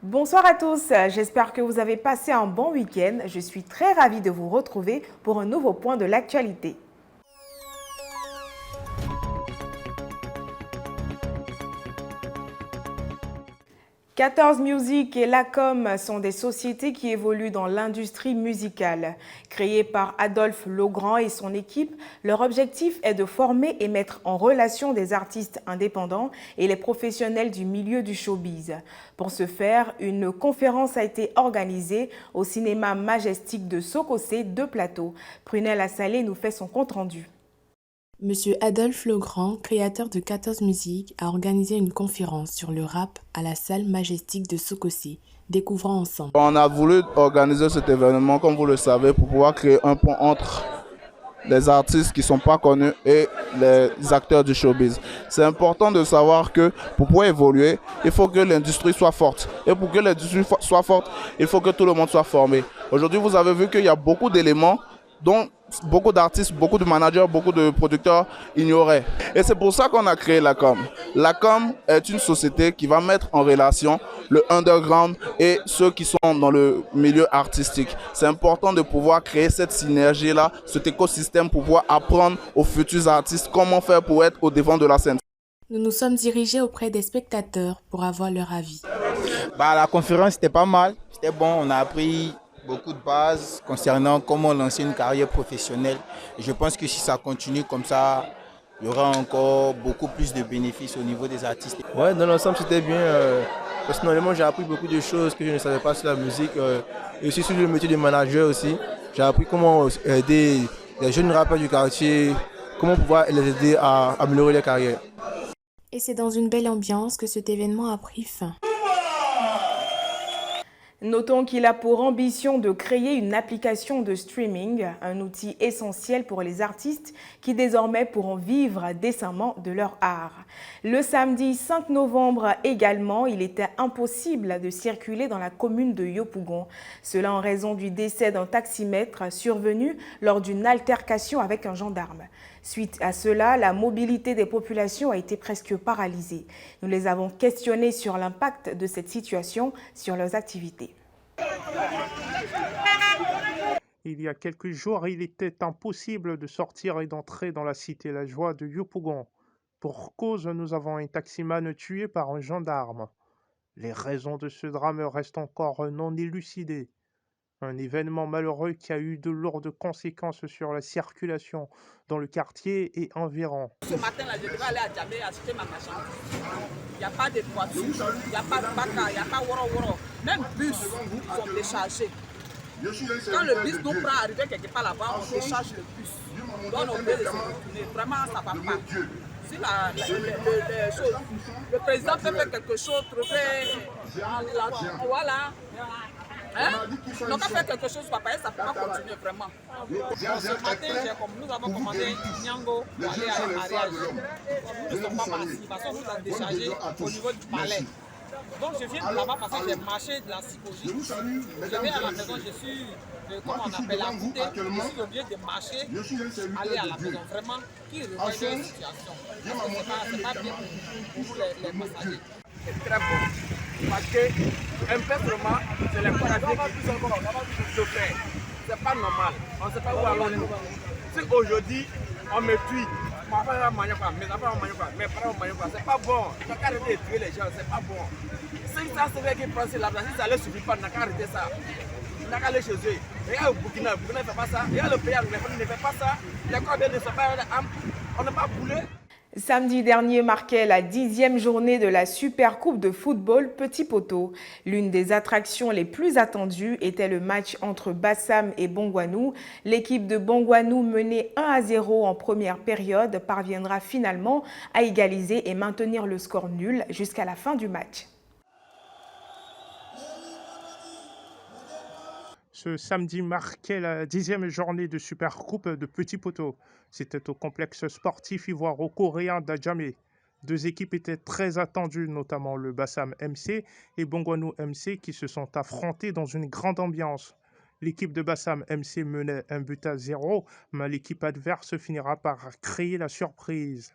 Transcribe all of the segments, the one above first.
Bonsoir à tous, j'espère que vous avez passé un bon week-end. Je suis très ravie de vous retrouver pour un nouveau point de l'actualité. 14 Music et Lacom sont des sociétés qui évoluent dans l'industrie musicale. Créées par Adolphe Legrand et son équipe, leur objectif est de former et mettre en relation des artistes indépendants et les professionnels du milieu du showbiz. Pour ce faire, une conférence a été organisée au cinéma Majestic de Sococé de Plateau. Prunelle Assalé nous fait son compte-rendu. Monsieur Adolphe Legrand, créateur de 14 Music, a organisé une conférence sur le rap à la salle Majestic de Sococé. Découvrons ensemble. On a voulu organiser cet événement, comme vous le savez, pour pouvoir créer un pont entre les artistes qui ne sont pas connus et les acteurs du showbiz. C'est important de savoir que pour pouvoir évoluer, il faut que l'industrie soit forte. Et pour que l'industrie soit forte, il faut que tout le monde soit formé. Aujourd'hui, vous avez vu qu'il y a beaucoup d'éléments dont beaucoup d'artistes, beaucoup de managers, beaucoup de producteurs ignoraient. Et c'est pour ça qu'on a créé Lacom. Lacom est une société qui va mettre en relation le underground et ceux qui sont dans le milieu artistique. C'est important de pouvoir créer cette synergie-là, cet écosystème pour pouvoir apprendre aux futurs artistes comment faire pour être au devant de la scène. Nous nous sommes dirigés auprès des spectateurs pour avoir leur avis. La conférence était pas mal, c'était bon, on a appris beaucoup de bases concernant comment lancer une carrière professionnelle. Et je pense que si ça continue comme ça, il y aura encore beaucoup plus de bénéfices au niveau des artistes. Ouais, dans l'ensemble, c'était bien. Personnellement, j'ai appris beaucoup de choses que je ne savais pas sur la musique. Et aussi sur le métier de manager aussi. J'ai appris comment aider les jeunes rappeurs du quartier, comment pouvoir les aider à améliorer leur carrière. Et c'est dans une belle ambiance que cet événement a pris fin. Notons qu'il a pour ambition de créer une application de streaming, un outil essentiel pour les artistes qui désormais pourront vivre décemment de leur art. Le samedi 5 novembre également, il était impossible de circuler dans la commune de Yopougon. Cela en raison du décès d'un taximètre survenu lors d'une altercation avec un gendarme. Suite à cela, la mobilité des populations a été presque paralysée. Nous les avons questionnés sur l'impact de cette situation sur leurs activités. Il y a quelques jours, il était impossible de sortir et d'entrer dans la cité La Joie de Yopougon. Pour cause, nous avons un taximan tué par un gendarme. Les raisons de ce drame restent encore non élucidées. Un événement malheureux qui a eu de lourdes conséquences sur la circulation dans le quartier et environ. Ce matin-là, je devais aller à Djamé acheter ma marchandise. Il n'y a pas de voiture, il n'y a pas de baka, il n'y a pas woro-woro. Même bus sont déchargés. Quand le bus nous prend arriver quelque part là-bas, on décharge le bus. Donc on peut les retourner. Vraiment, ça ne va pas. Si le président peut faire quelque chose, trouver... Voilà. Hein? Donc, on fait quelque chose, papa, ça ne peut pas continuer vraiment. Ce matin, nous avons commandé Nyango pour aller à un mariage. Nous ne sommes pas partis parce qu'on nous a déchargé au niveau du palais. Donc, je viens de là-bas parce que j'ai marché de la psychologie. Je vais à la maison, je suis, comment on appelle, à côté. Je suis obligé de marcher, aller à la maison. Vraiment, qui revoit la situation. Ce n'est pas bien pour les passagers. C'est très bon. Parce que, simplement, c'est les paradis qui se fait. C'est pas normal. On ne sait pas où allons-nous. Si aujourd'hui, on me tue, ma femme va manger quoi, mes enfants vont manger quoi, mes parents vont manger quoi, c'est pas bon. Il faut arrêter de tuer les gens, c'est pas bon. Si ça c'est vrai qu'ils prennent la place, si ça ne suffit pas, on n'a qu'à arrêter ça. On n'a qu'à aller chez eux. Regarde au Burkina, ne fait pas ça. Regarde le pays anglophone, ne fait pas ça. Les corps ne sont pas, on n'a pas boulé. Samedi dernier marquait la 10e journée de la Super Coupe de football Petit Poteau. L'une des attractions les plus attendues était le match entre Bassam et Bongouanou. L'équipe de Bongouanou, menée 1-0 en première période, parviendra finalement à égaliser et maintenir le score nul jusqu'à la fin du match. Ce samedi marquait la 10e journée de Super Coupe de Petit Poteau. C'était au complexe sportif ivoiro-coréen d'Adjamé. Deux équipes étaient très attendues, notamment le Bassam MC et Bongouanou MC, qui se sont affrontés dans une grande ambiance. L'équipe de Bassam MC menait 1-0, mais l'équipe adverse finira par créer la surprise.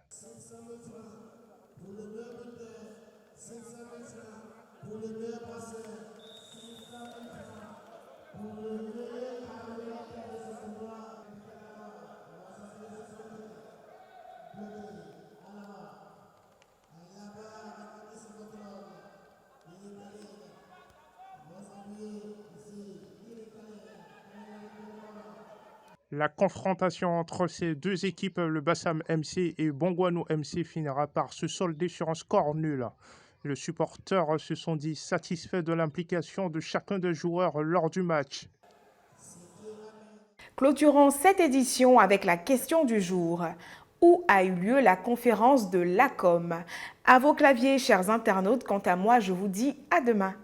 Pour le La confrontation entre ces deux équipes, le Bassam MC et Bongouano MC, finira par se solder sur un score nul. Les supporters se sont dit satisfaits de l'implication de chacun des joueurs lors du match. Clôturons cette édition avec la question du jour. Où a eu lieu la conférence de l'ACOM? À vos claviers, chers internautes, quant à moi, je vous dis à demain.